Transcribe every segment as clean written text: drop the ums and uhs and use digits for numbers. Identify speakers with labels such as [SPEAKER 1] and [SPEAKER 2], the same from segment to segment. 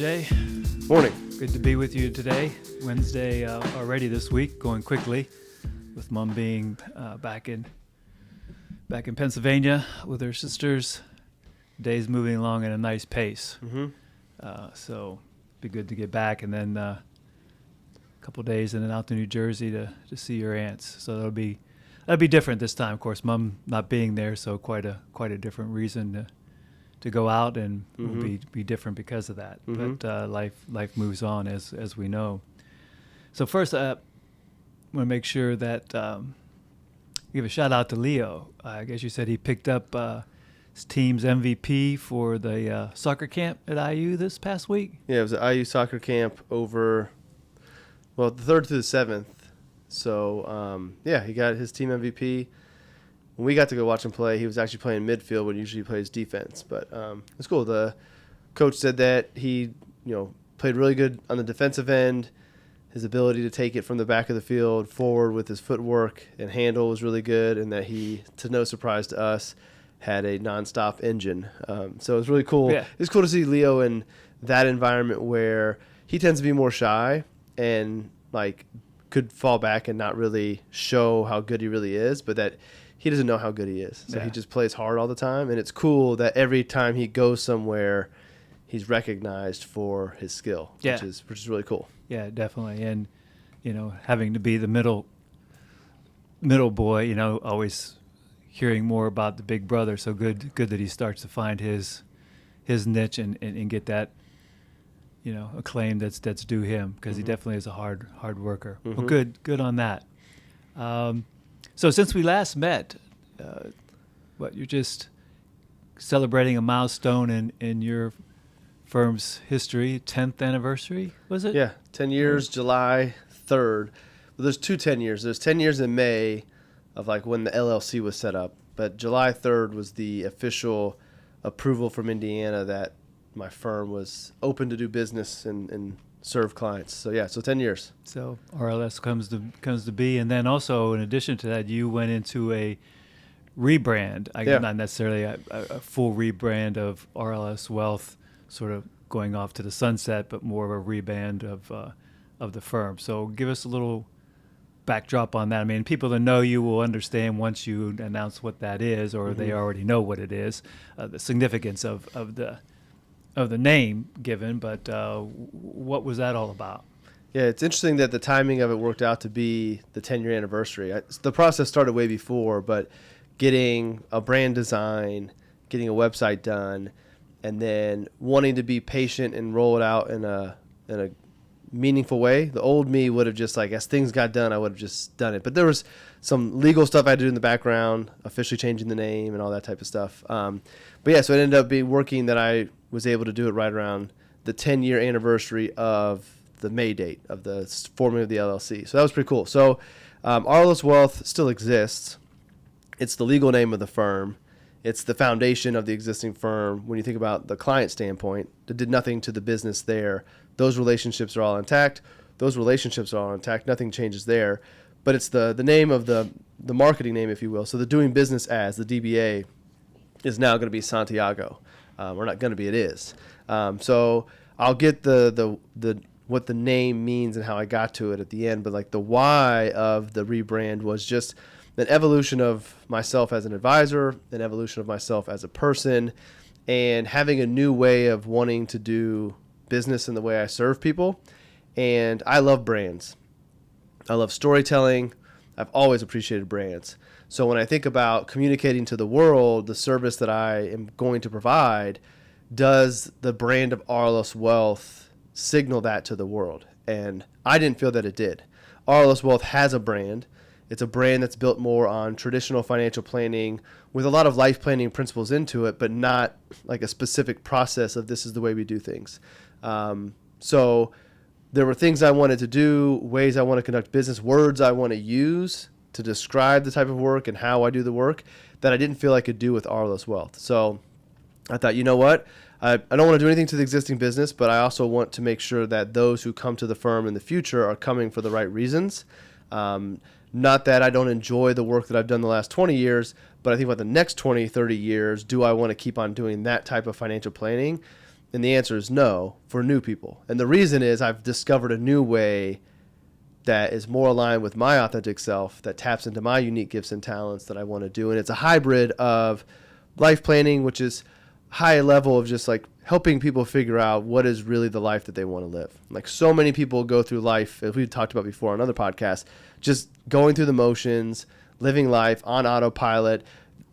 [SPEAKER 1] Jay.
[SPEAKER 2] Morning.
[SPEAKER 1] Good to be with you today. Wednesday already this week, going quickly, with Mom being back in Pennsylvania with her sisters. Day's moving along at a nice pace.
[SPEAKER 2] Mm-hmm.
[SPEAKER 1] So be good to get back, and then a couple of days and then out to New Jersey to see your aunts. So that'll be different this time. Of course, Mom not being there, so quite a different reason to go out, and
[SPEAKER 2] Mm-hmm.
[SPEAKER 1] will be different because of that.
[SPEAKER 2] Mm-hmm.
[SPEAKER 1] But life moves on as we know. So first, I want to make sure that give a shout out to Leo. I guess you said he picked up his team's MVP for the soccer camp at IU this past week.
[SPEAKER 2] Yeah, it was an IU soccer camp over, the 3rd through the 7th. So, he got his team MVP. When we got to go watch him play, he was actually playing midfield when usually he plays defense. But it's cool. The coach said that he, played really good on the defensive end. His ability to take it from the back of the field forward with his footwork and handle was really good, and that he, to no surprise to us, had a nonstop engine. So it was really cool.
[SPEAKER 1] Yeah.
[SPEAKER 2] It's cool to see Leo in that environment where he tends to be more shy and could fall back and not really show how good he really is, but that he doesn't know how good he is. So
[SPEAKER 1] Yeah.
[SPEAKER 2] he just plays hard all the time, and it's cool that every time he goes somewhere, he's recognized for his skill,
[SPEAKER 1] Yeah.
[SPEAKER 2] which is really cool.
[SPEAKER 1] Yeah, definitely. And having to be the middle boy, always hearing more about the big brother. So good that he starts to find his niche and get that acclaim that's due him, because
[SPEAKER 2] Mm-hmm.
[SPEAKER 1] he definitely is a hard worker.
[SPEAKER 2] Mm-hmm.
[SPEAKER 1] Well, good on that. So since we last met, you're just celebrating a milestone in your firm's history, 10th anniversary, was it?
[SPEAKER 2] Yeah, 10 years, July 3rd. Well, there's 10 years. There's 10 years in May of when the LLC was set up, but July 3rd was the official approval from Indiana that my firm was open to do business and serve clients. So 10 years.
[SPEAKER 1] So RLS comes to be, and then also in addition to that, you went into a rebrand. Not necessarily a full rebrand of RLS Wealth, sort of going off to the sunset, but more of a rebrand of the firm. So give us a little backdrop on that. I mean, people that know you will understand once you announce what that is, or
[SPEAKER 2] Mm-hmm.
[SPEAKER 1] they already know what it is, the significance of the name given. But what was that all about?
[SPEAKER 2] Yeah, it's interesting that the timing of it worked out to be the 10-year anniversary. The process started way before, but getting a brand design, getting a website done, and then wanting to be patient and roll it out in a meaningful way. The old me would have just as things got done, I would have just done it. But there was some legal stuff I had to do in the background, officially changing the name and all that type of stuff. So it ended up being working that I was able to do it right around the 10-year anniversary of the May date of the forming of the LLC. So that was pretty cool. So RLS Wealth still exists. It's the legal name of the firm. It's the foundation of the existing firm. When you think about the client standpoint, it did nothing to the business there. Those relationships are all intact. Nothing changes there. But it's the name of the marketing name, if you will. So the doing business as, the DBA, is now going to be Santiago. Or not going to be, it is. So I'll get the what the name means and how I got to it at the end. But the why of the rebrand was just an evolution of myself as an advisor, an evolution of myself as a person, and having a new way of wanting to do business in the way I serve people. And I love brands. I love storytelling. I've always appreciated brands. So when I think about communicating to the world the service that I am going to provide, does the brand of RLS Wealth signal that to the world? And I didn't feel that it did. RLS Wealth has a brand. It's a brand that's built more on traditional financial planning with a lot of life planning principles into it, but not a specific process of this is the way we do things. So there were things I wanted to do, ways I want to conduct business, words I want to use to describe the type of work and how I do the work that I didn't feel I could do with RLS Wealth. So I thought, you know what? I don't want to do anything to the existing business, but I also want to make sure that those who come to the firm in the future are coming for the right reasons. Not that I don't enjoy the work that I've done the last 20 years, but I think about the next 20, 30 years, do I want to keep on doing that type of financial planning? And the answer is no for new people. And the reason is I've discovered a new way that is more aligned with my authentic self, that taps into my unique gifts and talents that I want to do. And it's a hybrid of life planning, which is high level of just like helping people figure out what is really the life that they want to live. Like so many people go through life, as we've talked about before on other podcasts, just going through the motions, living life on autopilot.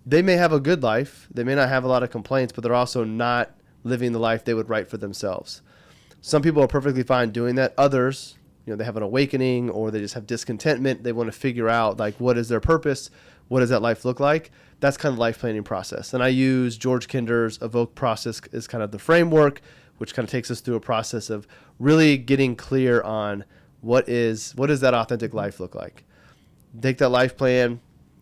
[SPEAKER 2] They may have a good life. They may not have a lot of complaints, but they're also not living the life they would write for themselves. Some people are perfectly fine doing that. Others, they have an awakening or they just have discontentment. They want to figure out like what is their purpose? What does that life look like? That's kind of life planning process. And I use George Kinder's Evoke process as kind of the framework, which kind of takes us through a process of really getting clear on what does that authentic life look like? Take that life plan,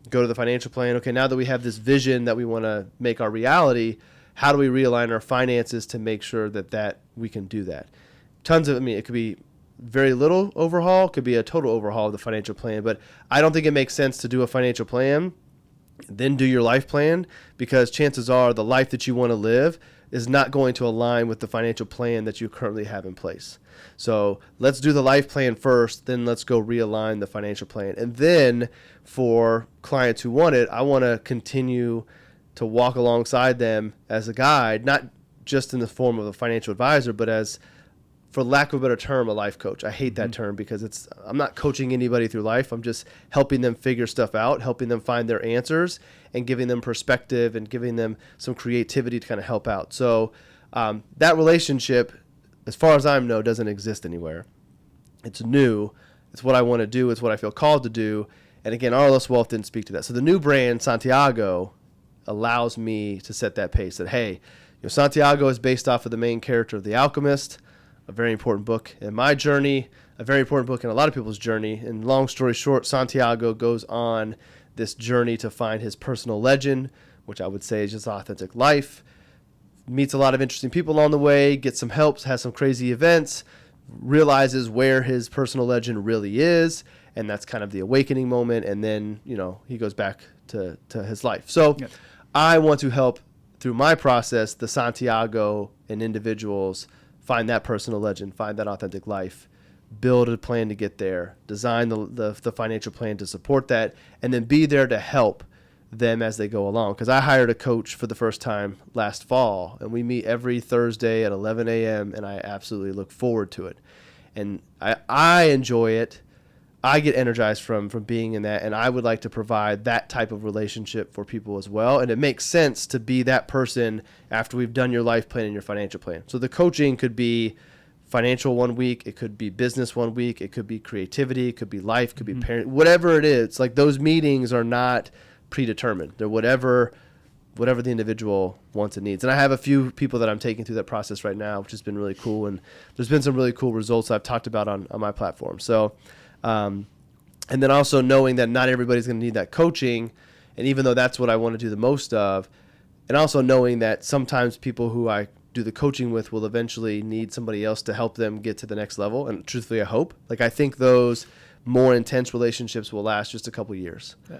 [SPEAKER 2] go to the financial plan. Okay, now that we have this vision that we want to make our reality, how do we realign our finances to make sure that we can do that? It could be very little overhaul, could be a total overhaul of the financial plan, but I don't think it makes sense to do a financial plan, then do your life plan, because chances are the life that you want to live is not going to align with the financial plan that you currently have in place. So let's do the life plan first, then let's go realign the financial plan. And then for clients who want it, I want to continue to walk alongside them as a guide, not just in the form of a financial advisor, but as, for lack of a better term, a life coach. I hate that term because I'm not coaching anybody through life. I'm just helping them figure stuff out, helping them find their answers, and giving them perspective and giving them some creativity to kind of help out. So that relationship, as far as I know, doesn't exist anywhere. It's new. It's what I want to do. It's what I feel called to do. And again, RLS Wealth didn't speak to that. So the new brand, Santiago, allows me to set that pace that, hey, Santiago is based off of the main character of The Alchemist, a very important book in my journey, a very important book in a lot of people's journey. And long story short, Santiago goes on this journey to find his personal legend, which I would say is just authentic life, meets a lot of interesting people along the way, gets some help, has some crazy events, realizes where his personal legend really is, and that's kind of the awakening moment. And then, he goes back to his life. So yeah. I want to help through my process, the Santiago and individuals find that personal legend, find that authentic life, build a plan to get there, design the financial plan to support that, and then be there to help them as they go along. Because I hired a coach for the first time last fall, and we meet every Thursday at 11 a.m., and I absolutely look forward to it. And I enjoy it. I get energized from being in that, and I would like to provide that type of relationship for people as well. And it makes sense to be that person after we've done your life plan and your financial plan. So the coaching could be financial 1 week, it could be business 1 week, it could be creativity, it could be life, it could be parent, whatever it is. Like those meetings are not predetermined. They're whatever the individual wants and needs. And I have a few people that I'm taking through that process right now, which has been really cool. And there's been some really cool results I've talked about on my platform. So and then also knowing that not everybody's going to need that coaching. And even though that's what I want to do the most of, and also knowing that sometimes people who I do the coaching with will eventually need somebody else to help them get to the next level. And truthfully, I hope. Like I think those more intense relationships will last just a couple years. Yeah.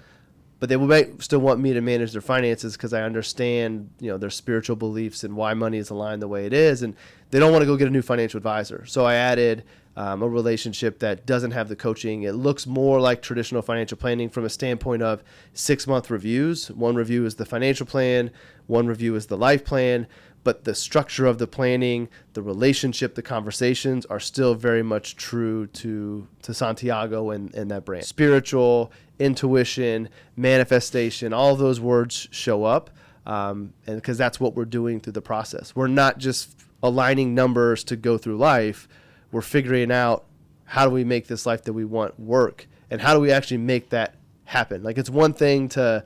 [SPEAKER 2] But they might still want me to manage their finances because I understand, their spiritual beliefs and why money is aligned the way it is. And they don't want to go get a new financial advisor. So I added a relationship that doesn't have the coaching. It looks more like traditional financial planning from a standpoint of 6-month reviews. One review is the financial plan. One review is the life plan. But the structure of the planning, the relationship, the conversations are still very much true to Santiago and that brand. Spiritual, intuition, manifestation, all of those words show up, and because that's what we're doing through the process. We're not just aligning numbers to go through life. We're figuring out how do we make this life that we want work, and how do we actually make that happen. Like it's one thing to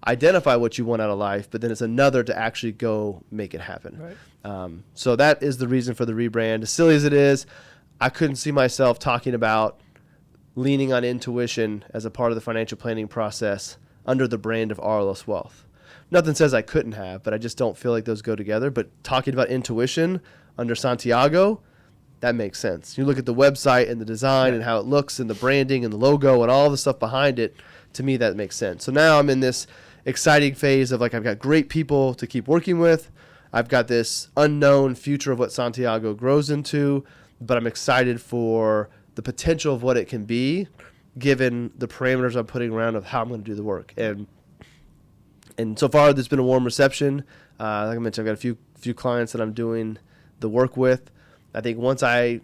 [SPEAKER 2] identify what you want out of life, but then it's another to actually go make it happen. Right. So that is the reason for the rebrand. As silly as it is, I couldn't see myself talking about leaning on intuition as a part of the financial planning process under the brand of RLS Wealth. Nothing says I couldn't have, but I just don't feel like those go together. But talking about intuition under Santiago, that makes sense. You look at the website and the design and how it looks and the branding and the logo and all the stuff behind it, to me that makes sense. So now I'm in this exciting phase of like I've got great people to keep working with. I've got this unknown future of what Santiago grows into, but I'm excited for the potential of what it can be, given the parameters I'm putting around of how I'm going to do the work. And so far, there's been a warm reception. Like I mentioned, I've got a few clients that I'm doing the work with. I think once I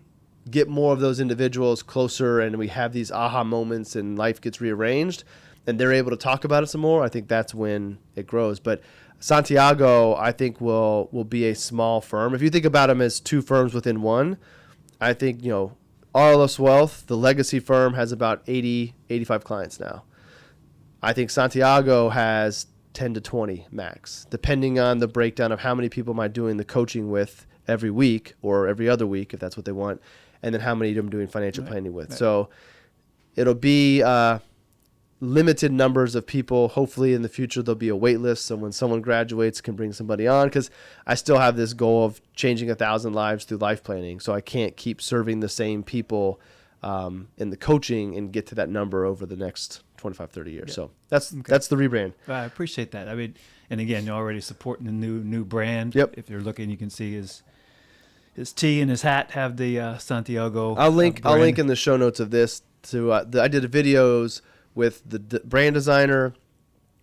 [SPEAKER 2] get more of those individuals closer and we have these aha moments and life gets rearranged and they're able to talk about it some more, I think that's when it grows. But Santiago, I think, will be a small firm. If you think about them as two firms within one, I think, RLS Wealth, the legacy firm, has about 80, 85 clients now. I think Santiago has 10 to 20 max, depending on the breakdown of how many people am I doing the coaching with every week or every other week, if that's what they want, and then how many I'm doing financial planning with. Right. So it'll be limited numbers of people. Hopefully in the future there'll be a wait list, so when someone graduates can bring somebody on, because I still have this goal of changing 1,000 lives through life planning, so I can't keep serving the same people in the coaching and get to that number over the next 25, 30 years. Yeah. So that's the rebrand.
[SPEAKER 1] I appreciate that. I mean, and again, you're already supporting the new brand.
[SPEAKER 2] Yep.
[SPEAKER 1] If you're looking, you can see his tee and his hat have the Santiago.
[SPEAKER 2] I'll link in the show notes of this to I did videos with the brand designer,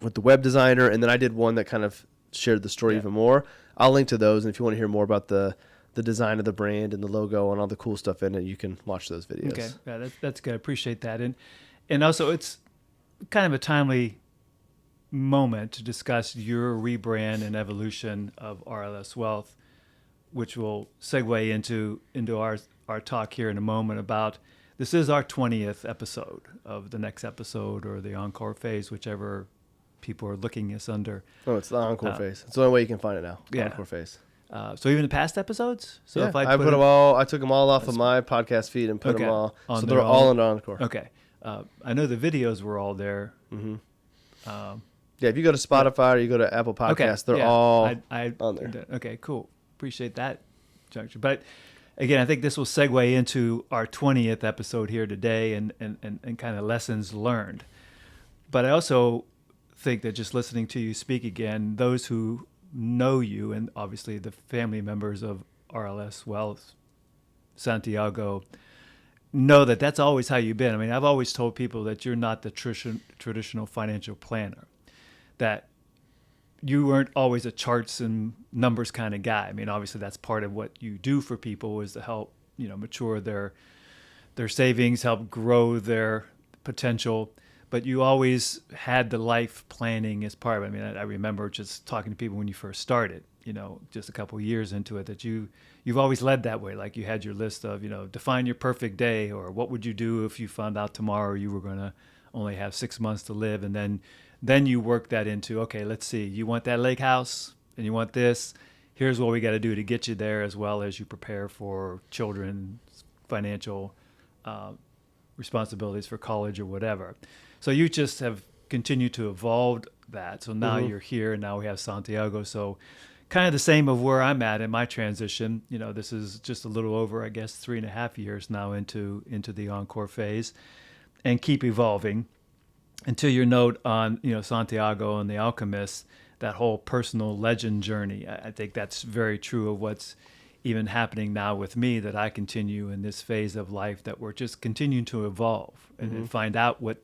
[SPEAKER 2] with the web designer, and then I did one that kind of shared the story even more. I'll link to those, and if you want to hear more about the design of the brand and the logo and all the cool stuff in it, you can watch those videos.
[SPEAKER 1] Okay, yeah, that's good. I appreciate that, and also it's kind of a timely moment to discuss your rebrand and evolution of RLS Wealth, which will segue into our talk here in a moment about. This is our 20th episode of the next episode or the Encore Phase, whichever people are looking us under.
[SPEAKER 2] Oh, it's the Encore Phase. It's the only way you can find it now.
[SPEAKER 1] Yeah.
[SPEAKER 2] Encore Phase.
[SPEAKER 1] So even the past episodes? So
[SPEAKER 2] yeah,
[SPEAKER 1] if
[SPEAKER 2] I put them all. I took them all off of my podcast feed and put them all. So they're all in Encore.
[SPEAKER 1] Okay. I know the videos were all there.
[SPEAKER 2] Mm-hmm. Yeah, if you go to Spotify or you go to Apple Podcasts, they're all on there.
[SPEAKER 1] Okay, cool. Appreciate that juncture. But again, I think this will segue into our 20th episode here today and kind of lessons learned. But I also think that just listening to you speak again, those who know you and obviously the family members of RLS Wealth, Santiago, know that that's always how you've been. I mean, I've always told people that you're not the traditional financial planner, that you weren't always a charts and numbers kind of guy. I mean, obviously that's part of what you do for people is to help, mature their savings, help grow their potential. But you always had the life planning as part of it. I mean, I remember just talking to people when you first started, just a couple of years into it, that you've always led that way. Like you had your list of, define your perfect day, or what would you do if you found out tomorrow you were going to only have 6 months to live. And then you work that into, okay, let's see, you want that lake house and you want this. Here's what we got to do to get you there, as well as you prepare for children's financial responsibilities for college or whatever. So you just have continued to evolve that. So now you're here, and now we have Santiago. So kind of the same of where I'm at in my transition. This is just a little over, I guess, 3.5 years now into the Encore Phase, and keep evolving. Until your note on, Santiago and the Alchemist, that whole personal legend journey. I think that's very true of what's even happening now with me, that I continue in this phase of life, that we're just continuing to evolve and find out what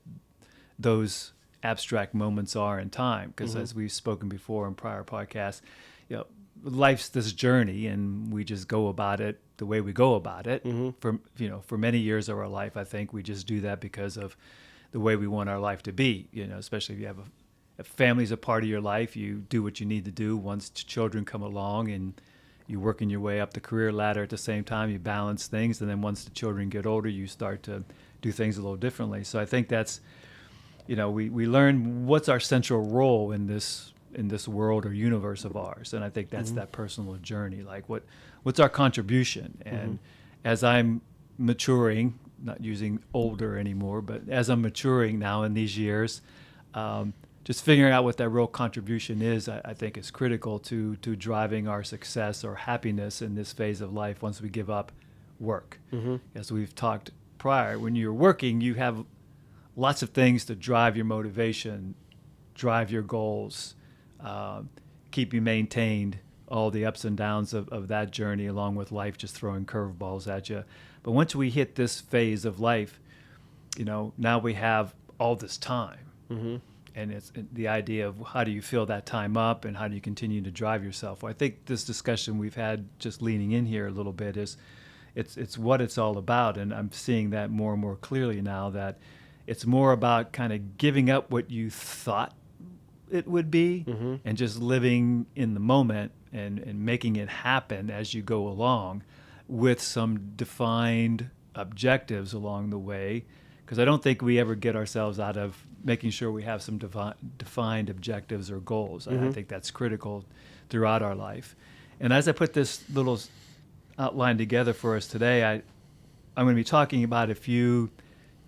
[SPEAKER 1] those abstract moments are in time. Because as we've spoken before in prior podcasts, life's this journey, and we just go about it the way we go about it. For many years of our life, I think we just do that because of the way we want our life to be, especially if you have if family's a part of your life, you do what you need to do. Once children come along and you're working your way up the career ladder at the same time, you balance things. And then once the children get older, you start to do things a little differently. So I think that's, we learn what's our central role in this world or universe of ours. And I think that's that personal journey. Like what's our contribution? And as I'm maturing, not using older anymore, but as I'm maturing now in these years, just figuring out what that real contribution is, I think is critical to driving our success or happiness in this phase of life once we give up work. As we've talked prior, when you're working, you have lots of things to drive your motivation, drive your goals, keep you maintained all the ups and downs of that journey, along with life just throwing curveballs at you. But once we hit this phase of life, now we have all this time.
[SPEAKER 2] Mm-hmm.
[SPEAKER 1] And it's the idea of how do you fill that time up and how do you continue to drive yourself. Well, I think this discussion we've had just leaning in here a little bit is it's what it's all about. And I'm seeing that more and more clearly now, that it's more about kind of giving up what you thought it would be
[SPEAKER 2] Mm-hmm.
[SPEAKER 1] and just living in the moment and making it happen as you go along with some defined objectives along the way. Because I don't think we ever get ourselves out of making sure we have some defined objectives or goals.
[SPEAKER 2] Mm-hmm.
[SPEAKER 1] I think that's critical throughout our life. And as I put this little outline together for us today, I'm going to be talking about a few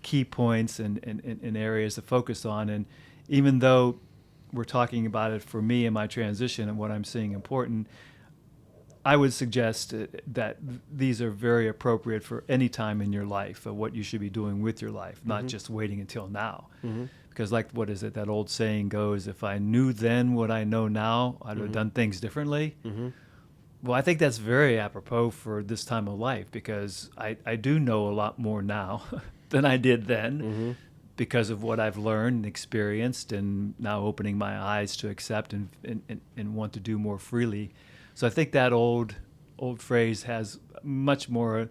[SPEAKER 1] key points and areas to focus on. And even though we're talking about it for me and my transition and what I'm seeing important, I would suggest that these are very appropriate for any time in your life of what you should be doing with your life, not
[SPEAKER 2] Mm-hmm.
[SPEAKER 1] just waiting until now.
[SPEAKER 2] Mm-hmm.
[SPEAKER 1] Because what is it, that old saying goes, if I knew then what I know now, I'd have
[SPEAKER 2] Mm-hmm.
[SPEAKER 1] done things differently.
[SPEAKER 2] Mm-hmm.
[SPEAKER 1] Well, I think that's very apropos for this time of life, because I do know a lot more now than I did then,
[SPEAKER 2] Mm-hmm.
[SPEAKER 1] because of what I've learned and experienced, and now opening my eyes to accept and want to do more freely. So I think that old phrase has much more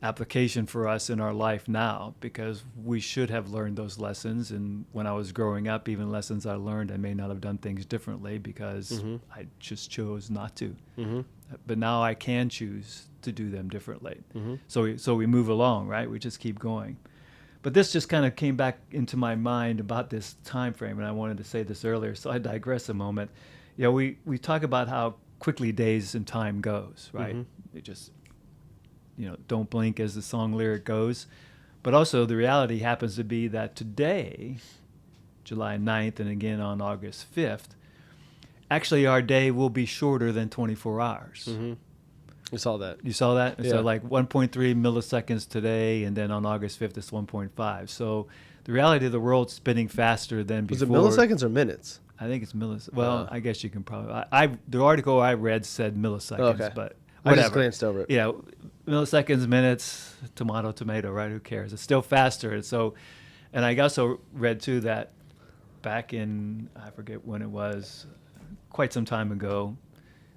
[SPEAKER 1] application for us in our life now, because we should have learned those lessons. And when I was growing up, even lessons I learned, I may not have done things differently because
[SPEAKER 2] Mm-hmm.
[SPEAKER 1] I just chose not to.
[SPEAKER 2] Mm-hmm.
[SPEAKER 1] But now I can choose to do them differently.
[SPEAKER 2] Mm-hmm.
[SPEAKER 1] So we move along, right? We just keep going. But this just kind of came back into my mind about this time frame, and I wanted to say this earlier, so I digress a moment. We talk about how quickly days and time goes, right?
[SPEAKER 2] Mm-hmm.
[SPEAKER 1] It just, don't blink, as the song lyric goes. But also the reality happens to be that today, July 9th, and again on August 5th, actually our day will be shorter than 24 hours.
[SPEAKER 2] Mm-hmm. We saw that.
[SPEAKER 1] You saw that?
[SPEAKER 2] Yeah.
[SPEAKER 1] So like 1.3 milliseconds today, and then on August 5th it's 1.5. So the reality of the world's spinning faster than
[SPEAKER 2] Was
[SPEAKER 1] before.
[SPEAKER 2] it milliseconds or minutes?
[SPEAKER 1] I think it's milliseconds. Well, I guess you can probably. The article I read said milliseconds,
[SPEAKER 2] Okay.
[SPEAKER 1] but
[SPEAKER 2] I
[SPEAKER 1] whatever.
[SPEAKER 2] just glanced over it.
[SPEAKER 1] Milliseconds, minutes, tomato, right? Who cares? It's still faster. And I also read too that back in, I forget when it was, quite some time ago,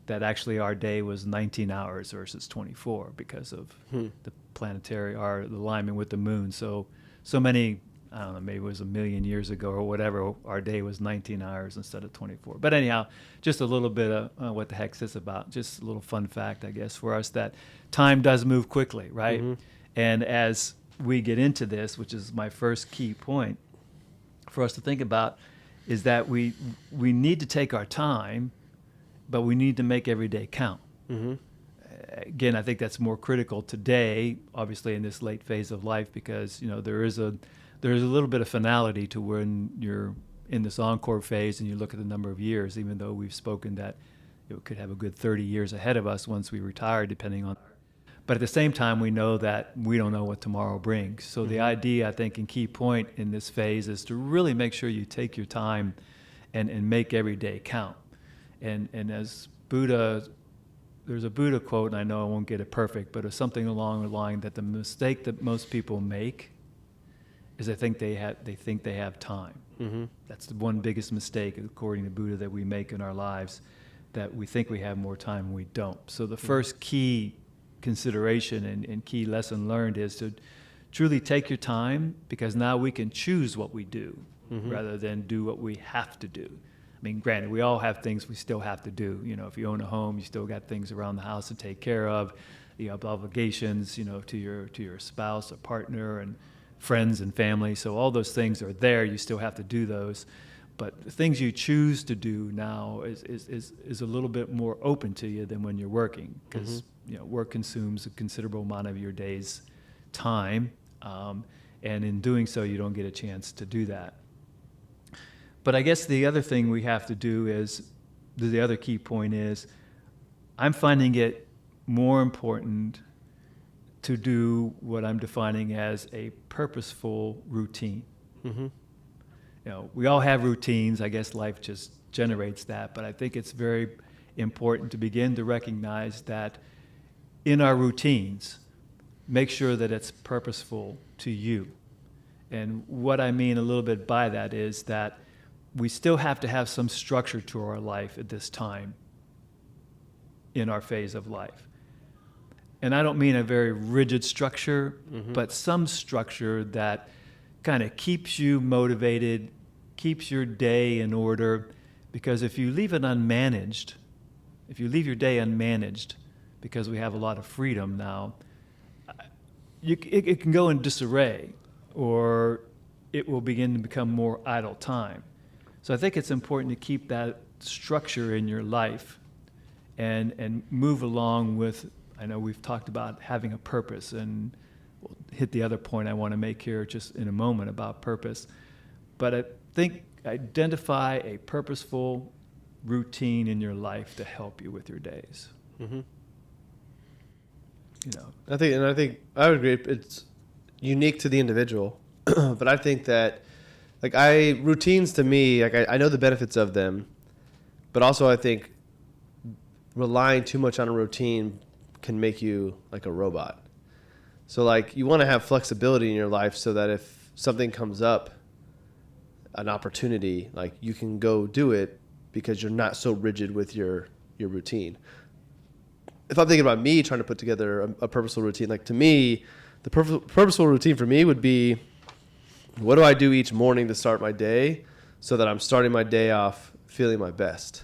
[SPEAKER 1] that actually our day was 19 hours versus 24 because of the planetary, or the alignment with the moon. So many, I don't know, maybe it was a million years ago or whatever, our day was 19 hours instead of 24. But anyhow, just a little bit of what the heck's this about. Just a little fun fact, I guess, for us, that time does move quickly, right?
[SPEAKER 2] Mm-hmm.
[SPEAKER 1] And as we get into this, which is my first key point for us to think about, is that we need to take our time, but we need to make every day count.
[SPEAKER 2] Mm-hmm.
[SPEAKER 1] Again, I think that's more critical today, obviously in this late phase of life, because there is a little bit of finality to when you're in this encore phase and you look at the number of years, even though we've spoken that it could have a good 30 years ahead of us once we retire, depending on. But at the same time, we know that we don't know what tomorrow brings. So the idea, I think, and key point in this phase is to really make sure you take your time and make every day count. And as Buddha, there's a Buddha quote, and I know I won't get it perfect, but it's something along the line that the mistake that most people make is they think they have time.
[SPEAKER 2] Mm-hmm.
[SPEAKER 1] That's the one biggest mistake, according to Buddha, that we make in our lives, that we think we have more time and we don't. So the first key consideration and key lesson learned is to truly take your time, because now we can choose what we do rather than do what we have to do. I mean, granted, we all have things we still have to do. If you own a home, you still got things around the house to take care of. You have obligations, to your spouse or partner and friends and family. So all those things are there. You still have to do those. But the things you choose to do now is a little bit more open to you than when you're working, because work consumes a considerable amount of your day's time, and in doing so, you don't get a chance to do that. But I guess the other thing we have to do is, the other key point is, I'm finding it more important to do what I'm defining as a purposeful routine.
[SPEAKER 2] Mm-hmm.
[SPEAKER 1] We all have routines. I guess life just generates that. But I think it's important to begin to recognize that in our routines, make sure that it's purposeful to you. And what I mean a little bit by that is that we still have to have some structure to our life at this time in our phase of life. And I don't mean a very rigid structure, but some structure that kind of keeps you motivated, keeps your day in order. Because if you leave it unmanaged, if you leave your day unmanaged, because we have a lot of freedom now, it can go in disarray, or it will begin to become more idle time. So I think it's important to keep that structure in your life and move along with, I know we've talked about having a purpose, and we'll hit the other point I want to make here just in a moment about purpose. But I think identify a purposeful routine in your life to help you with your days.
[SPEAKER 2] Mm-hmm.
[SPEAKER 1] You know,
[SPEAKER 2] I think I would agree. It's unique to the individual, but I think that routines to me, I know the benefits of them, but also I think relying too much on a routine can make you like a robot. So like you want to have flexibility in your life so that if something comes up, an opportunity, like you can go do it because you're not so rigid with your routine. If I'm thinking about me trying to put together a purposeful routine, like to me, the purposeful routine for me would be, what do I do each morning to start my day so that I'm starting my day off feeling my best?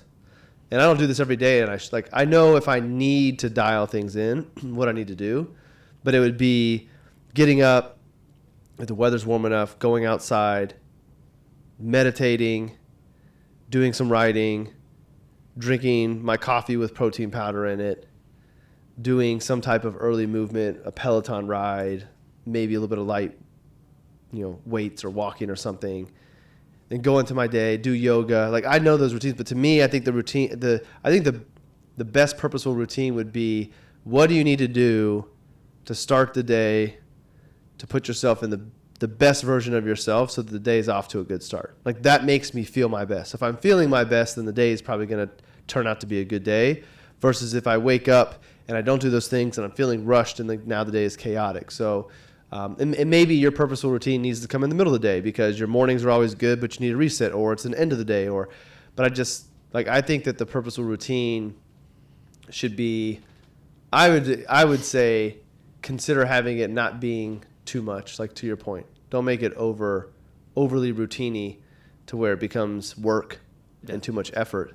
[SPEAKER 2] And I don't do this every day, and I know if I need to dial things in, what I need to do, but it would be getting up, if the weather's warm enough, going outside, meditating, doing some writing, drinking my coffee with protein powder in it, doing some type of early movement, a Peloton ride, maybe a little bit of light, weights or walking or something, then go into my day, do yoga. Like I know those routines, but to me, I think the best purposeful routine would be, what do you need to do to start the day, to put yourself in the best version of yourself so that the day is off to a good start. Like that makes me feel my best. If I'm feeling my best, then the day is probably going to turn out to be a good day, versus if I wake up and I don't do those things and I'm feeling rushed and now the day is chaotic. So and maybe your purposeful routine needs to come in the middle of the day because your mornings are always good, but you need a reset, or it's an end of the day, but I think that the purposeful routine should be, I would say, consider having it not being too much, like to your point. Don't make it overly routine-y to where it becomes work and too much effort,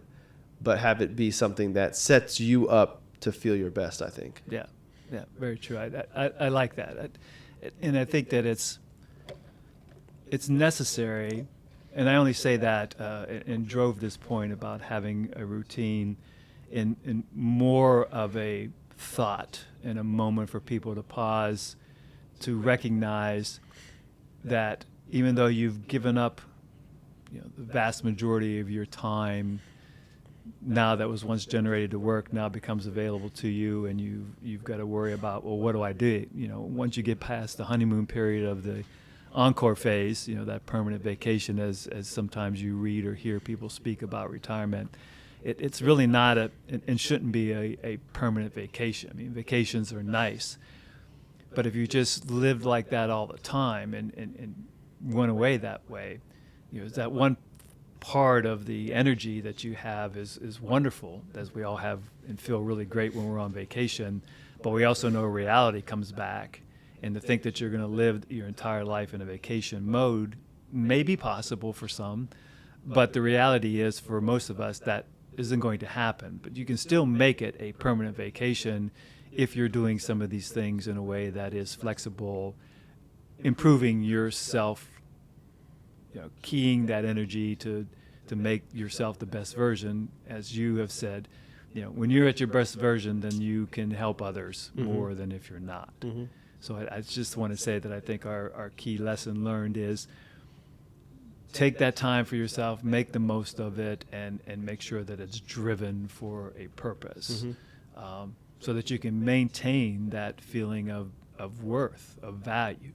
[SPEAKER 2] but have it be something that sets you up to feel your best, I think.
[SPEAKER 1] Yeah, very true. I like that. And I think that it's necessary, and I only say that and drove this point about having a routine in more of a thought and a moment for people to pause, to recognize that even though you've given up the vast majority of your time now that was once generated to work now becomes available to you, and you've got to worry about, well, what do I do? Once you get past the honeymoon period of the Encore Phase, that permanent vacation, as sometimes you read or hear people speak about retirement, it's really not and shouldn't be a permanent vacation. I mean, vacations are nice, but if you just lived like that all the time and went away that way, that one part of the energy that you have is wonderful, as we all have, and feel really great when we're on vacation, but we also know reality comes back, and to think that you're going to live your entire life in a vacation mode may be possible for some, but the reality is for most of us that isn't going to happen. But you can still make it a permanent vacation if you're doing some of these things in a way that is flexible, improving yourself, keying that energy to make yourself the best version. As you have said, when you're at your best version, then you can help others more than if you're not. So I just want to say that I think our key lesson learned is take that time for yourself, make the most of it, and make sure that it's driven for a purpose, so that you can maintain that feeling of worth, of value.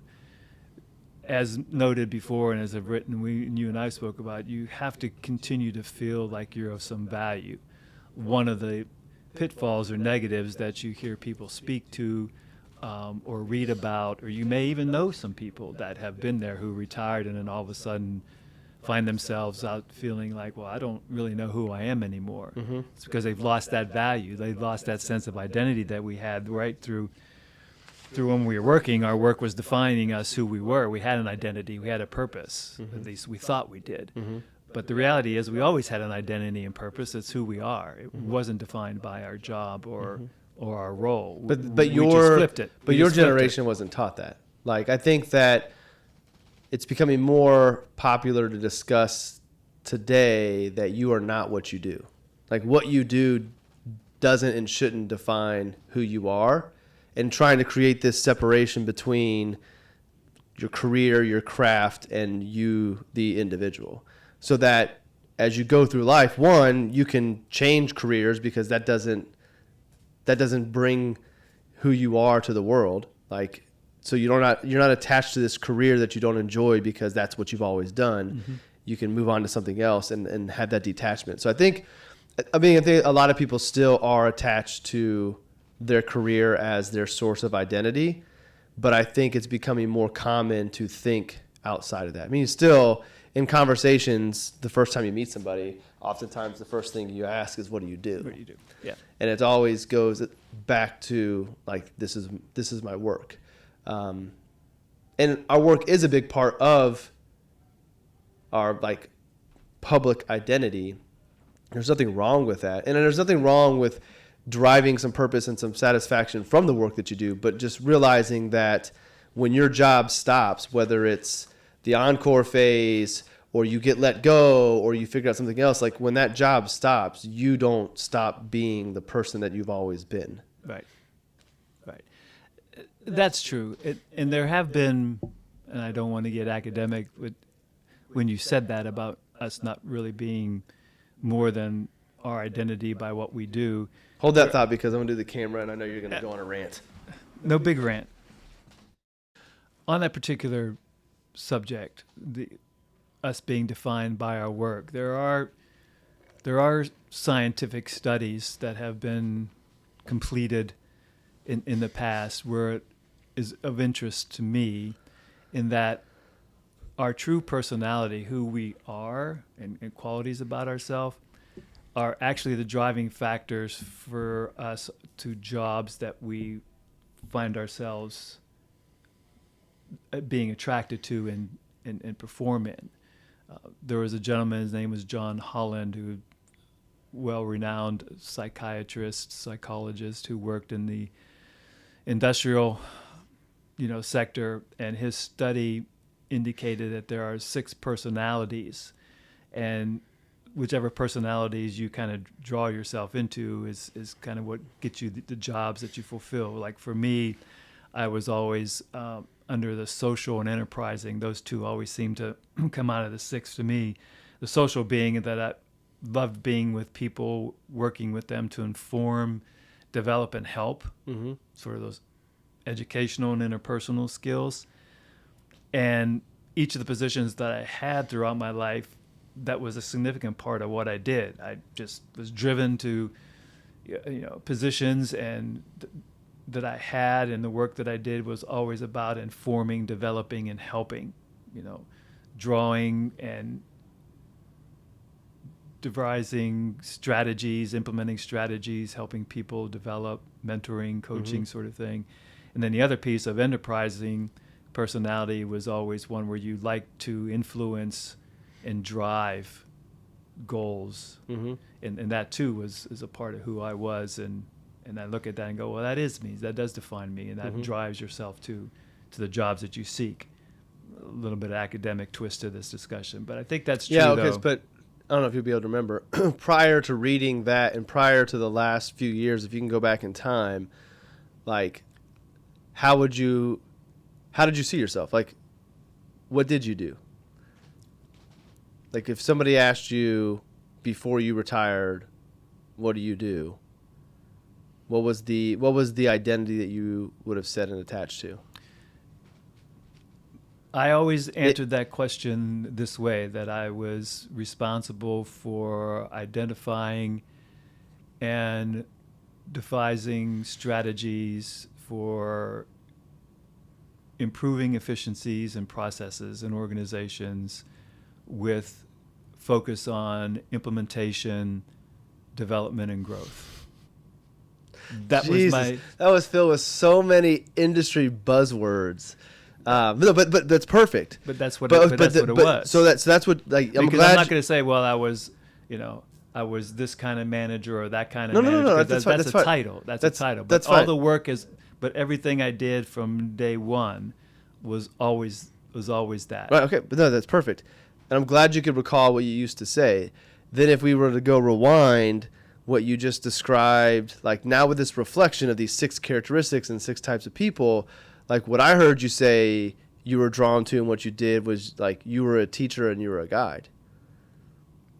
[SPEAKER 1] As noted before, and as I've written, you and I spoke about, you have to continue to feel like you're of some value, one of the pitfalls or negatives that you hear people speak to or read about, or you may even know some people that have been there who retired and then all of a sudden find themselves out feeling like, well, I don't really know who I am anymore.
[SPEAKER 2] Mm-hmm.
[SPEAKER 1] It's because they've lost that value. They've lost that sense of identity that we had right through when we were working. Our work was defining us, who we were. We had an identity. We had a purpose.
[SPEAKER 2] Mm-hmm.
[SPEAKER 1] At least we thought we did.
[SPEAKER 2] Mm-hmm.
[SPEAKER 1] But the reality is we always had an identity and purpose. It's who we are. It
[SPEAKER 2] Mm-hmm.
[SPEAKER 1] wasn't defined by our job or our role.
[SPEAKER 2] But
[SPEAKER 1] we just flipped it.
[SPEAKER 2] But your generation wasn't taught that. Like, I think that it's becoming more popular to discuss today that you are not what you do. Like, what you do doesn't and shouldn't define who you are, and trying to create this separation between your career, your craft, and you, the individual. So that as you go through life, one, you can change careers because that doesn't bring who you are to the world. Like, so you're not attached to this career that you don't enjoy because that's what you've always done. Mm-hmm. You can move on to something else and have that detachment. So I think a lot of people still are attached to their career as their source of identity, but I think it's becoming more common to think outside of that. I mean, still in conversations, the first time you meet somebody, oftentimes the first thing you ask is, what do you do?
[SPEAKER 1] What do you do? Yeah.
[SPEAKER 2] And it always goes back to, like, this is my work. And our work is a big part of our, like, public identity. There's nothing wrong with that. And there's nothing wrong with deriving some purpose and some satisfaction from the work that you do, but just realizing that when your job stops, whether it's the Encore Phase or you get let go or you figure out something else, like, when that job stops, you don't stop being the person that you've always been.
[SPEAKER 1] Right. That's true. And there have been, and I don't want to get academic, but when you said that about us not really being more than our identity by what we do.
[SPEAKER 2] Hold that thought, because I'm going to do the camera and I know you're going to go on a rant.
[SPEAKER 1] No big rant. On that particular subject, us being defined by our work, there are scientific studies that have been completed in the past where it is of interest to me, in that our true personality, who we are, and qualities about ourselves, are actually the driving factors for us to jobs that we find ourselves being attracted to and perform in. There was a gentleman, his name was John Holland, who well-renowned psychiatrist, psychologist, who worked in the industrial, sector, and his study indicated that there are 6 personalities, and whichever personalities you kind of draw yourself into is kind of what gets you the jobs that you fulfill. Like, for me, I was always under the social and enterprising. Those two always seem to come out of the 6 to me. The social being that I loved being with people, working with them to inform, develop, and help, sort of those educational and interpersonal skills. And each of the positions that I had throughout my life, that was a significant part of what I did. I just was driven to, positions and that I had, and the work that I did was always about informing, developing, and helping, drawing and devising strategies, implementing strategies, helping people develop, mentoring, coaching, sort of thing. And then the other piece of enterprising personality was always one where you like to influence and drive goals. And that too is a part of who I was. And I look at that and go, well, that is me. That does define me. And that drives yourself to the jobs that you seek. A little bit of academic twist to this discussion, but I think that's true.
[SPEAKER 2] Yeah, okay, but I don't know if you'll be able to remember. Prior to reading that and prior to the last few years, if you can go back in time, like, how did you see yourself? Like, what did you do? Like, if somebody asked you before you retired, what do you do? What was the identity that you would have said and attached to?
[SPEAKER 1] I always answered that question this way, that I was responsible for identifying and devising strategies for improving efficiencies and processes in organizations with focus on implementation, development, and growth. That
[SPEAKER 2] Jesus, that was filled with so many industry buzzwords. No, but that's perfect.
[SPEAKER 1] But that's what it was.
[SPEAKER 2] So that's what, like, I'm glad.
[SPEAKER 1] I'm not going to say, well, I was this kind of manager or that kind of manager.
[SPEAKER 2] No.
[SPEAKER 1] That's a title. That's a title. But
[SPEAKER 2] that's
[SPEAKER 1] all
[SPEAKER 2] fine.
[SPEAKER 1] the work but everything I did from day one was always that.
[SPEAKER 2] Right. Okay. But no, that's perfect. And I'm glad you could recall what you used to say. Then if we were to go rewind what you just described, like now with this reflection of these 6 characteristics and 6 types of people, like what I heard you say you were drawn to and what you did was like you were a teacher and you were a guide.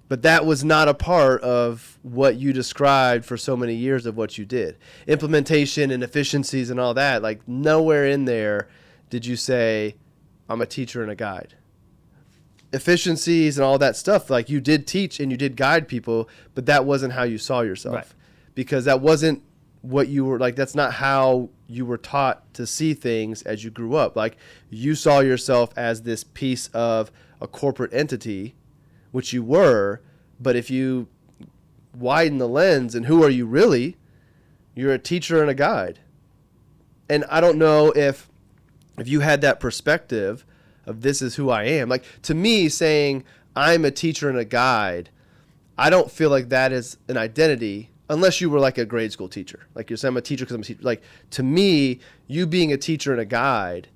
[SPEAKER 2] But that was not a part of what you described for so many years of what you did. Implementation and efficiencies and all that, like nowhere in there did you say, I'm a teacher and a guide. Efficiencies and all that stuff, like you did teach and you did guide people, but that wasn't how you saw yourself.
[SPEAKER 1] Right.
[SPEAKER 2] Because that wasn't what you were, like that's not how you were taught to see things as you grew up. Like you saw yourself as this piece of a corporate entity, which you were, but if you widen the lens and who are you really, you're a teacher and a guide. And I don't know if you had that perspective of this is who I am. Like to me, saying I'm a teacher and a guide, I don't feel like that is an identity unless you were like a grade school teacher. Like you're saying I'm a teacher because I'm a teacher. Like to me, you being a teacher and a guide,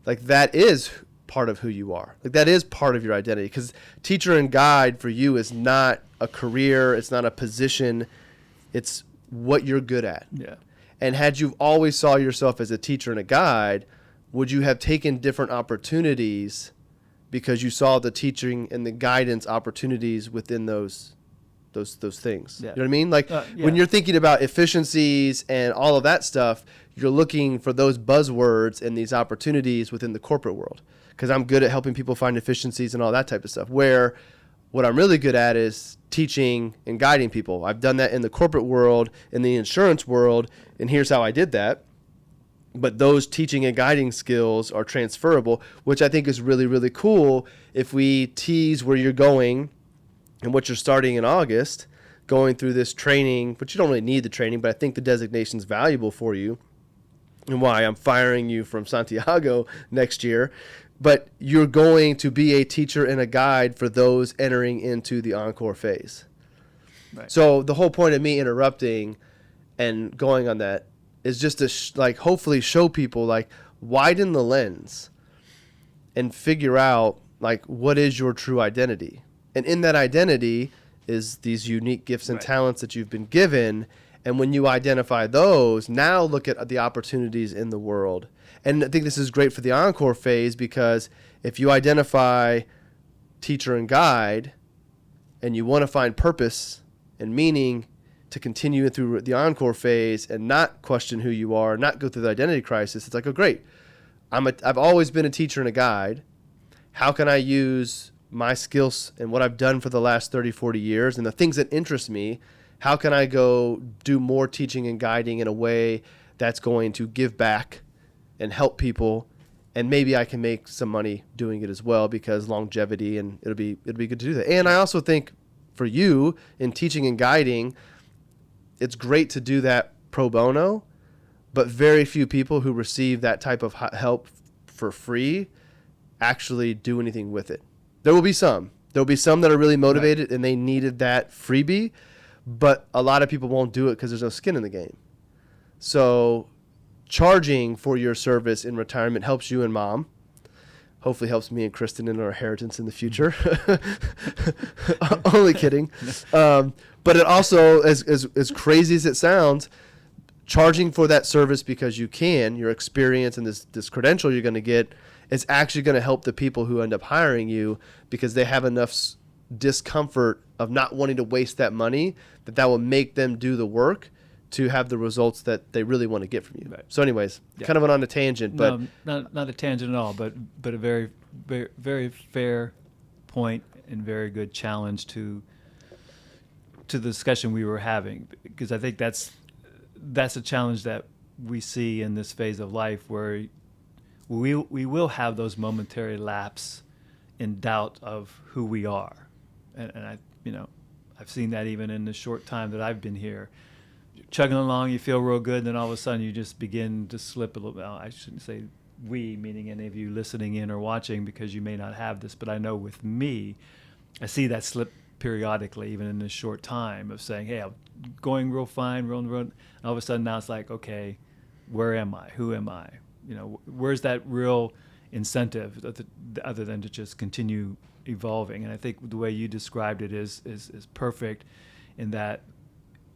[SPEAKER 2] like that is part of who you are. Like that is part of your identity, because teacher and guide for you is not a career. It's not a position. It's what you're good at.
[SPEAKER 1] Yeah.
[SPEAKER 2] And had you always saw yourself as a teacher and a guide, would you have taken different opportunities because you saw the teaching and the guidance opportunities within those things?
[SPEAKER 1] Yeah.
[SPEAKER 2] You know what I mean? Like
[SPEAKER 1] Yeah.
[SPEAKER 2] when you're thinking about efficiencies and all of that stuff, you're looking for those buzzwords and these opportunities within the corporate world, because I'm good at helping people find efficiencies and all that type of stuff. Where what I'm really good at is teaching and guiding people. I've done that in the corporate world, in the insurance world, and here's how I did that. But those teaching and guiding skills are transferable, which I think is really, really cool if we tease where you're going and what you're starting in August, going through this training, but you don't really need the training, but I think the designation is valuable for you and why I'm firing you from Santiago next year. But you're going to be a teacher and a guide for those entering into the Encore phase.
[SPEAKER 1] Right.
[SPEAKER 2] So the whole point of me interrupting and going on that is just to hopefully show people, like, widen the lens and figure out like what is your true identity. And in that identity is these unique gifts and
[SPEAKER 1] Right.
[SPEAKER 2] talents that you've been given. And when you identify those, now look at the opportunities in the world. And I think this is great for the Encore phase, because if you identify teacher and guide and you want to find purpose and meaning to continue through the Encore phase and not question who you are, not go through the identity crisis, it's like, oh, great. I've always been a teacher and a guide. How can I use my skills and what I've done for the last 30, 40 years and the things that interest me? How can I go do more teaching and guiding in a way that's going to give back and help people? And maybe I can make some money doing it as well, because longevity, and it'll be good to do that. And I also think for you in teaching and guiding, it's great to do that pro bono, but very few people who receive that type of help for free actually do anything with it. There will be some. There will be some that are really motivated, right, and they needed that freebie, but a lot of people won't do it because there's no skin in the game. So charging for your service in retirement helps you and Mom. Hopefully helps me and Kristen in our inheritance in the future. Only kidding. But it also, as crazy as it sounds, charging for that service because you can, your experience and this credential you're going to get, is actually going to help the people who end up hiring you, because they have enough discomfort of not wanting to waste that money that will make them do the work to have the results that they really want to get from you. Right. So anyways, kind of went on a tangent, but
[SPEAKER 1] no, not a tangent at all, but a very, very, very fair point and very good challenge to to the discussion we were having, because I think that's a challenge that we see in this phase of life, where we will have those momentary lapse in doubt of who we are, and I I've seen that even in the short time that I've been here. You're chugging along, you feel real good, and then all of a sudden you just begin to slip a little bit. I shouldn't say we, meaning any of you listening in or watching, because you may not have this, but I know with me, I see that slip periodically, even in this short time of saying, hey, I'm going real fine, and all of a sudden now it's like, okay, where am I? Who am I? Where's that real incentive other than to just continue evolving? And I think the way you described it is perfect, in that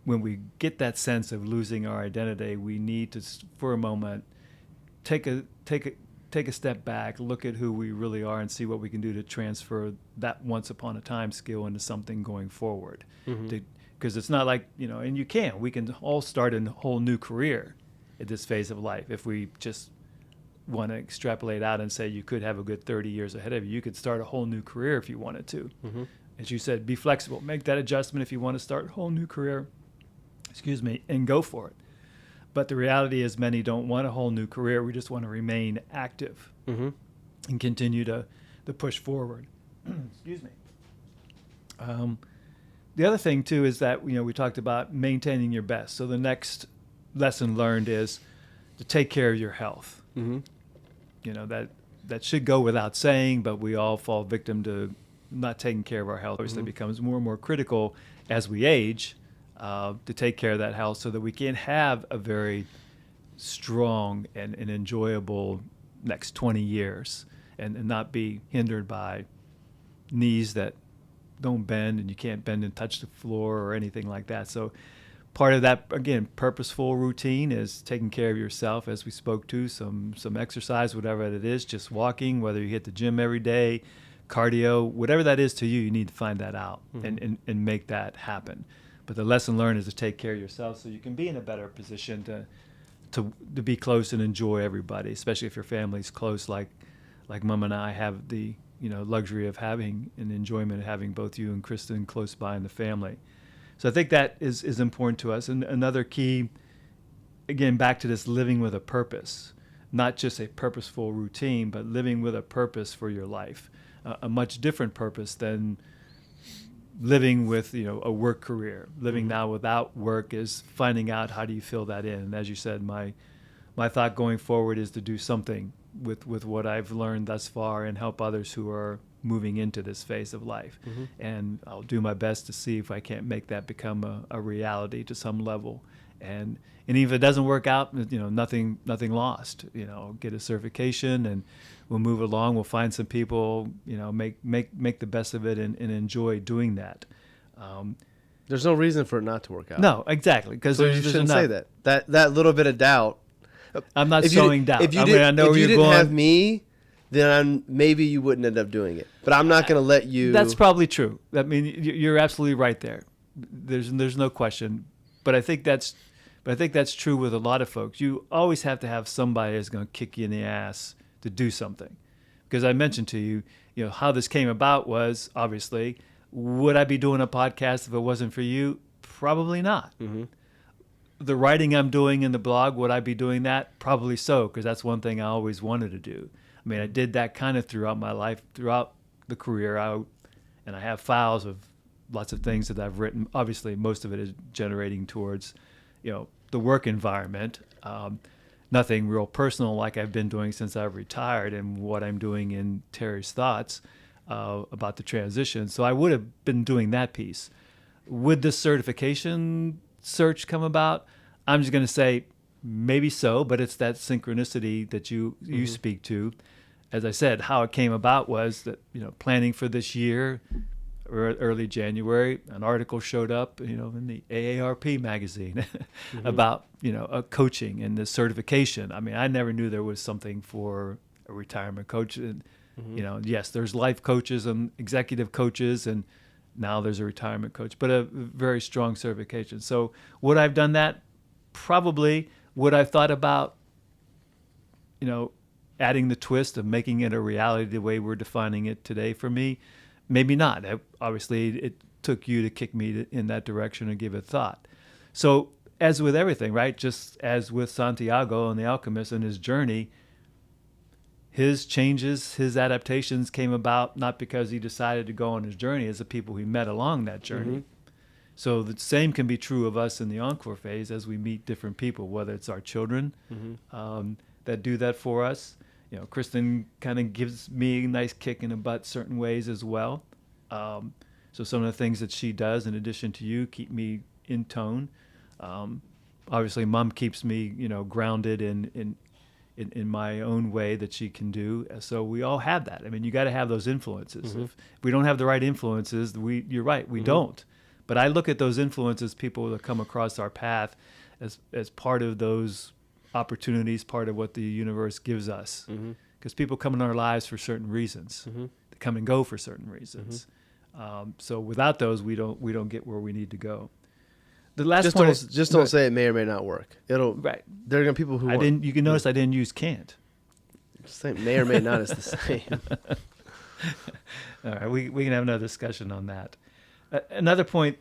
[SPEAKER 1] when we get that sense of losing our identity, we need to, for a moment, take a step back, look at who we really are, and see what we can do to transfer that once upon a time skill into something going forward. Because it's not like, and we can all start a whole new career at this phase of life. If we just want to extrapolate out and say you could have a good 30 years ahead of you, you could start a whole new career if you wanted to. As you said, be flexible, make that adjustment if you want to start a whole new career, and go for it. But the reality is, many don't want a whole new career. We just want to remain active and continue to push forward. Excuse me. The other thing too is that we talked about maintaining your best. So the next lesson learned is to take care of your health. That should go without saying, but we all fall victim to not taking care of our health. Obviously, it becomes more and more critical as we age, to take care of that health, so that we can have a very strong and enjoyable next 20 years, and not be hindered by knees that don't bend, and you can't bend and touch the floor or anything like that. So part of that, again, purposeful routine is taking care of yourself, as we spoke to, some exercise, whatever it is, just walking, whether you hit the gym every day, cardio, whatever that is to you, you need to find that out and make that happen. But the lesson learned is to take care of yourself, so you can be in a better position to be close and enjoy everybody, especially if your family's close, like Mom and I have the luxury of having, and enjoyment of having both you and Kristen close by in the family. So I think that is important to us. And another key, again, back to this living with a purpose, not just a purposeful routine, but living with a purpose for your life, a much different purpose than living with a work career. Living now without work is finding out how do you fill that in. And as you said, my thought going forward is to do something with what I've learned thus far, and help others who are moving into this phase of life. And I'll do my best to see if I can't make that become a reality to some level. And even if it doesn't work out, nothing lost. Get a certification, and we'll move along. We'll find some people, make the best of it, and enjoy doing that.
[SPEAKER 2] There's no reason for it not to work out.
[SPEAKER 1] No, exactly. Because
[SPEAKER 2] you shouldn't say that. That little bit of doubt.
[SPEAKER 1] I'm not showing doubt.
[SPEAKER 2] If you didn't have me, then maybe you wouldn't end up doing it. But I'm not going to let you.
[SPEAKER 1] That's probably true. I mean, you're absolutely right there. There's no question. But I think that's true with a lot of folks. You always have to have somebody that's going to kick you in the ass to do something. Because I mentioned to you, how this came about was, obviously, would I be doing a podcast if it wasn't for you? Probably not. The writing I'm doing in the blog, would I be doing that? Probably so, because that's one thing I always wanted to do. I mean, I did that kind of throughout my life, throughout the career out, and I have files of lots of things that I've written. Obviously, most of it is generating towards, the work environment. Nothing real personal like I've been doing since I've retired, and what I'm doing in Terry's thoughts about the transition. So I would have been doing that piece. Would this certification search come about? I'm just going to say maybe so, but it's that synchronicity that you speak to. As I said, how it came about was that, planning for this year, early January, an article showed up, in the AARP magazine about, a coaching and the certification. I mean, I never knew there was something for a retirement coach. And, yes, there's life coaches and executive coaches, and now there's a retirement coach, but a very strong certification. So would I've done that? Probably. Would I have thought about, adding the twist of making it a reality the way we're defining it today for me? Maybe not. Obviously, it took you to kick me in that direction and give it thought. So as with everything, right? Just as with Santiago and the alchemist and his journey, his changes, his adaptations came about not because he decided to go on his journey, as the people he met along that journey. So the same can be true of us in the Encore phase as we meet different people, whether it's our children that do that for us. You know, Kristen kind of gives me a nice kick in the butt certain ways as well. So some of the things that she does, in addition to you, keep me in tone. Obviously, Mom keeps me, grounded in my own way that she can do. So we all have that. I mean, you got to have those influences. If we don't have the right influences, you're right, we don't. But I look at those influences, people that come across our path, as part of those opportunities, part of what the universe gives us. Because people come in our lives for certain reasons. They come and go for certain reasons. So without those, we don't get where we need to go. The last point
[SPEAKER 2] don't say it may or may not work. It'll
[SPEAKER 1] right.
[SPEAKER 2] There are gonna be people who
[SPEAKER 1] You can notice I didn't use can't.
[SPEAKER 2] Same may or may not is the same.
[SPEAKER 1] All right, we can have another discussion on that. Another point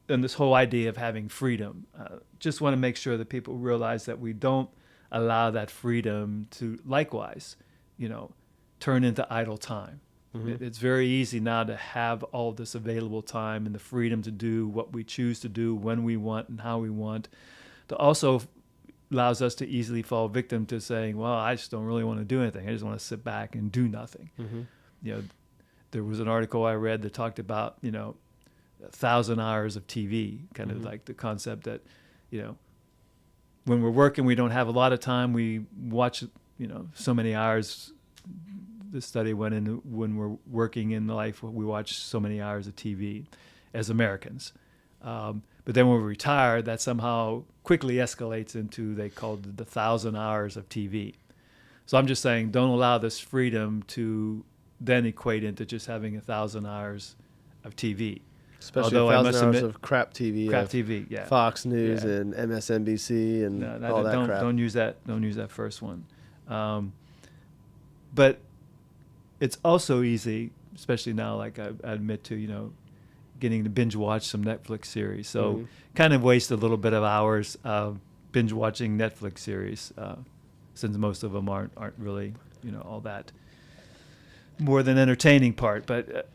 [SPEAKER 1] in this whole idea of having freedom. Just want to make sure that people realize that we don't allow that freedom to likewise, turn into idle time. It's very easy now to have all this available time and the freedom to do what we choose to do when we want and how we want. To also allows us to easily fall victim to saying, well, I just don't really want to do anything. I just want to sit back and do nothing. There was an article I read that talked about, 1,000 hours of TV, kind of like the concept that, when we're working, we don't have a lot of time. We watch, so many hours. The study went into when we're working in life, we watch so many hours of TV as Americans. But then when we retire, that somehow quickly escalates into, they called it the 1,000 hours of TV. So I'm just saying, don't allow this freedom to then equate into just having 1,000 hours of TV.
[SPEAKER 2] Especially 1,000 hours of crap TV.
[SPEAKER 1] Crap TV, yeah.
[SPEAKER 2] Fox News and MSNBC and all that crap.
[SPEAKER 1] Don't use that first one. But it's also easy, especially now, like I admit to, getting to binge watch some Netflix series. So kind of waste a little bit of hours binge watching Netflix series, since most of them aren't really, all that more than entertaining part. But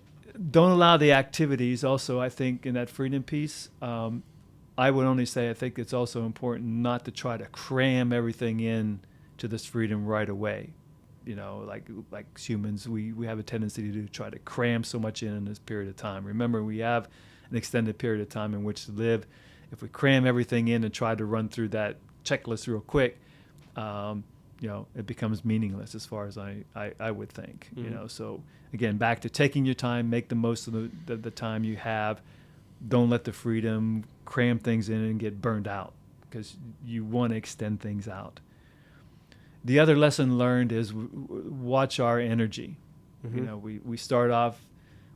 [SPEAKER 1] don't allow the activities also, I think, in that freedom piece. I would only say I think it's also important not to try to cram everything in to this freedom right away. Like humans, we have a tendency to try to cram so much in this period of time. Remember, we have an extended period of time in which to live. If we cram everything in and try to run through that checklist real quick, it becomes meaningless as far as I would think. So again, back to taking your time, make the most of the time you have. Don't let the freedom cram things in and get burned out, because you want to extend things out. The other lesson learned is watch our energy. We start off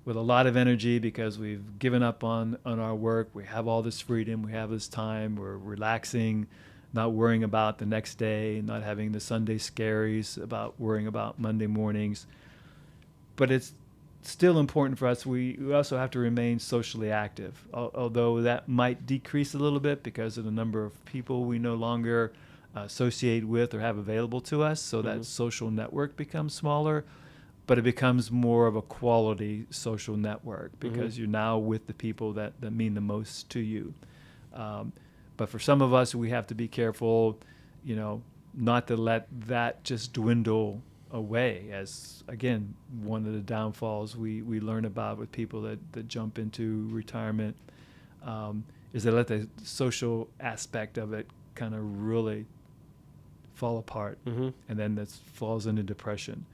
[SPEAKER 1] with a lot of energy because we've given up on our work. We have all this freedom. We have this time. We're relaxing, not worrying about the next day, not having the Sunday scaries about worrying about Monday mornings. But it's still important for us. We also have to remain socially active, although that might decrease a little bit because of the number of people we no longer associate with or have available to us. So that social network becomes smaller, but it becomes more of a quality social network because you're now with the people that mean the most to you. But for some of us, we have to be careful, not to let that just dwindle away. As again, one of the downfalls we learn about with people that jump into retirement is they let the social aspect of it kind of really fall apart, and then that falls into depression.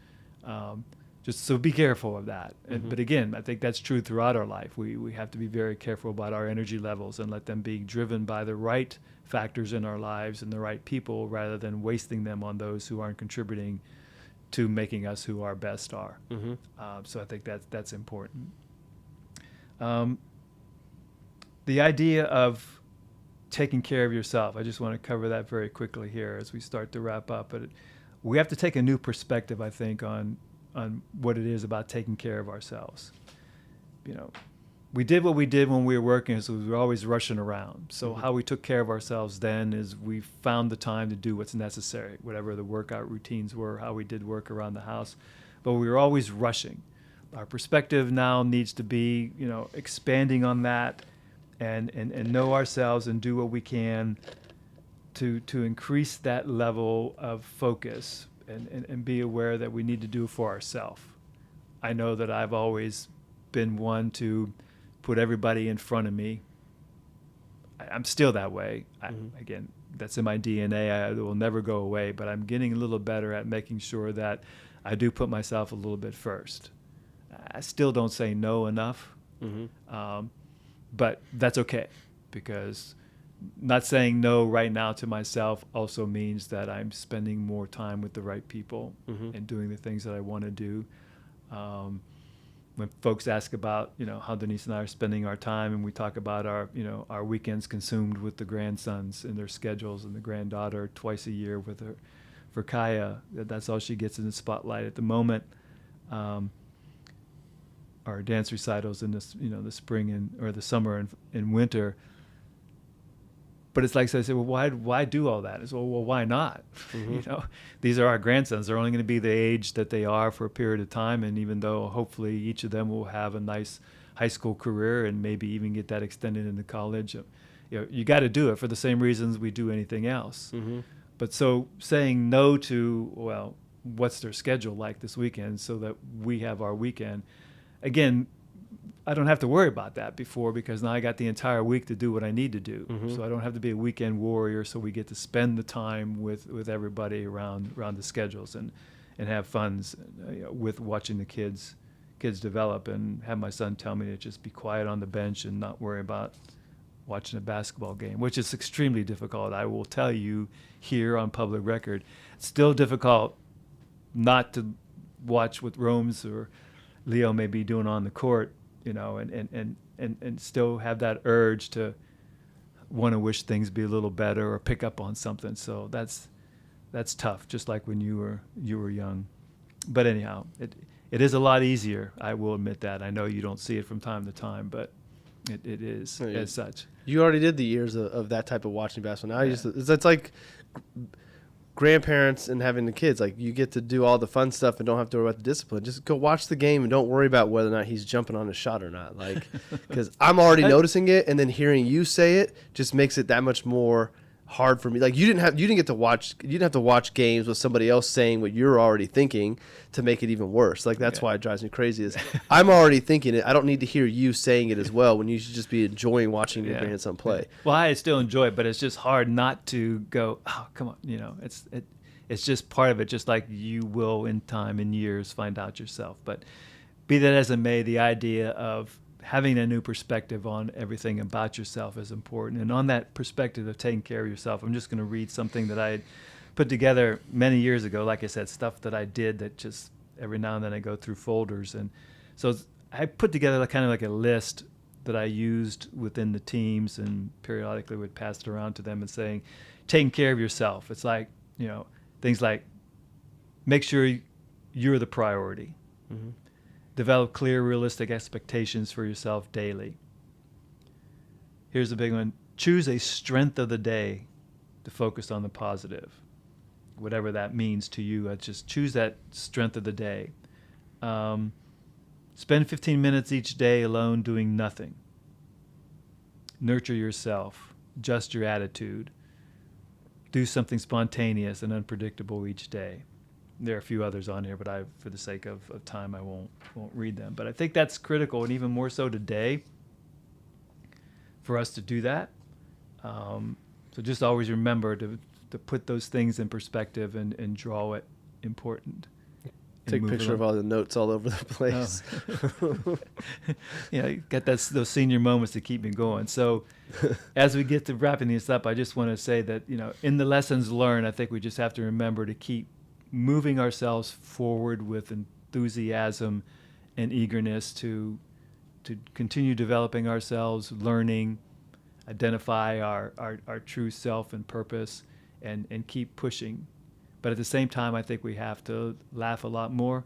[SPEAKER 1] Just so be careful of that. But again, I think that's true throughout our life. We have to be very careful about our energy levels and let them be driven by the right factors in our lives and the right people, rather than wasting them on those who aren't contributing to making us who our best are. So I think that's important. The idea of taking care of yourself. I just want to cover that very quickly here as we start to wrap up. But we have to take a new perspective, I think, on what it is about taking care of ourselves. we did what we did when we were working, so we were always rushing around. So
[SPEAKER 2] Mm-hmm.
[SPEAKER 1] how we took care of ourselves then is we found the time to do what's necessary, whatever the workout routines were, how we did work around the house. But we were always rushing. Our perspective now needs to be, expanding on that and know ourselves and do what we can to increase that level of focus and be aware that we need to do it for ourselves. I know that I've always been one to put everybody in front of me. I'm still that way. Again, that's in my DNA. It will never go away, but I'm getting a little better at making sure that I do put myself a little bit first. I still don't say no enough, but that's okay, because not saying no right now to myself also means that I'm spending more time with the right people and doing the things that I want to do. When folks ask about, how Denise and I are spending our time, and we talk about our weekends consumed with the grandsons and their schedules, and the granddaughter twice a year with her, for Kaya, that's all she gets in the spotlight at the moment. Our dance recitals in this, the spring or the summer and winter. But it's like, so I say, well, why do all that? It's, well, why not? These are our grandsons. They're only going to be the age that they are for a period of time. And even though hopefully each of them will have a nice high school career and maybe even get that extended into college, you got to do it for the same reasons we do anything else. But so saying no to, well, what's their schedule like this weekend so that we have our weekend, again, I don't have to worry about that before, because now I got the entire week to do what I need to do. So I don't have to be a weekend warrior. So we get to spend the time with everybody around the schedules and have fun with watching the kids develop, and have my son tell me to just be quiet on the bench and not worry about watching a basketball game, which is extremely difficult. I will tell you here on public record, it's still difficult not to watch what Rome's or Leo may be doing on the court, and still have that urge to want to wish things be a little better or pick up on something. So that's tough, just like when you were young. But anyhow, it is a lot easier. I will admit that. I know you don't see it from time to time, but it is as such.
[SPEAKER 2] You already did the years of that type of watching basketball. Now it's like grandparents and having the kids. Like, you get to do all the fun stuff and don't have to worry about the discipline. Just go watch the game and don't worry about whether or not he's jumping on a shot or not. Like, because I'm already noticing it, and then hearing you say it just makes it that much more hard for me. Like, you didn't have to watch games with somebody else saying what you're already thinking to make it even worse. Like, that's why it drives me crazy, is I'm already thinking it. I don't need to hear you saying it as well, when you should just be enjoying watching your grandson play.
[SPEAKER 1] Well, I still enjoy it, but it's just hard not to go, oh, come on. It's just part of it, just like you will in time and years find out yourself. But be that as it may, the idea of having a new perspective on everything about yourself is important. And on that perspective of taking care of yourself, I'm just going to read something that I had put together many years ago. Like I said, stuff that I did that just every now and then I go through folders. And so I put together kind of like a list that I used within the teams, and periodically would pass it around to them and saying, taking care of yourself. It's like, things like, make sure you're the priority. Develop clear, realistic expectations for yourself daily. Here's a big one. Choose a strength of the day to focus on the positive. Whatever that means to you, just choose that strength of the day. Spend 15 minutes each day alone doing nothing. Nurture yourself. Adjust your attitude. Do something spontaneous and unpredictable each day. There are a few others on here, but for the sake of time, I won't read them. But I think that's critical, and even more so today, for us to do that. So just always remember to put those things in perspective and draw it important.
[SPEAKER 2] Take a picture of all the notes all over the place.
[SPEAKER 1] Oh. You got those senior moments to keep me going. So as we get to wrapping this up, I just want to say that, in the lessons learned, I think we just have to remember to keep moving ourselves forward with enthusiasm and eagerness to continue developing ourselves, learning, identify our true self and purpose, and keep pushing. But at the same time, I think we have to laugh a lot more.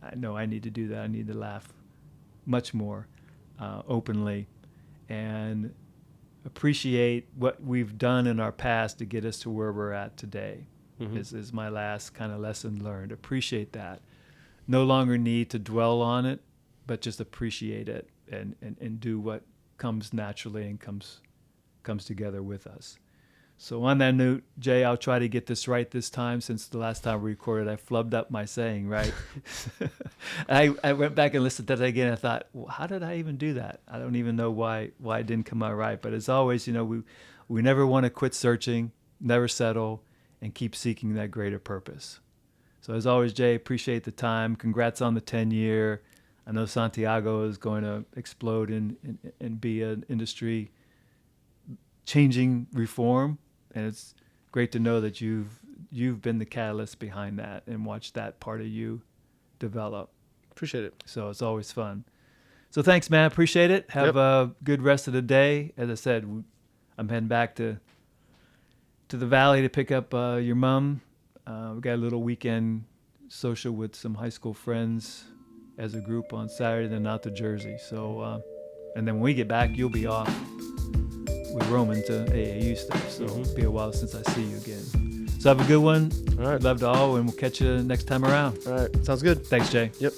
[SPEAKER 1] I know I need to do that. I need to laugh much more. openly, and appreciate what we've done in our past to get us to where we're at today. Is my last kind of lesson learned. Appreciate that. No longer need to dwell on it, but just appreciate it and do what comes naturally and comes together with us. So on that note, Jay, I'll try to get this right this time, since the last time we recorded, I flubbed up my saying, right? I went back and listened to that again. I thought, well, how did I even do that? I don't even know why it didn't come out right. But as always, we never want to quit searching, never settle, and keep seeking that greater purpose. So as always, Jay, appreciate the time. Congrats on the 10-year. I know Santiago is going to explode and be an industry changing reform. And it's great to know that you've been the catalyst behind that and watched that part of you develop.
[SPEAKER 2] Appreciate it.
[SPEAKER 1] So it's always fun. So thanks, man. Appreciate it. Have a good rest of the day. As I said, I'm heading back to the valley to pick up your mom. We got a little weekend social with some high school friends as a group on Saturday, then out to Jersey. So, and then when we get back, you'll be off with Roman to AAU stuff. So it'll be a while since I see you again. So have a good one.
[SPEAKER 2] All right.
[SPEAKER 1] Love to all, and we'll catch you next time around.
[SPEAKER 2] All right. Sounds good.
[SPEAKER 1] Thanks, Jay.
[SPEAKER 2] Yep.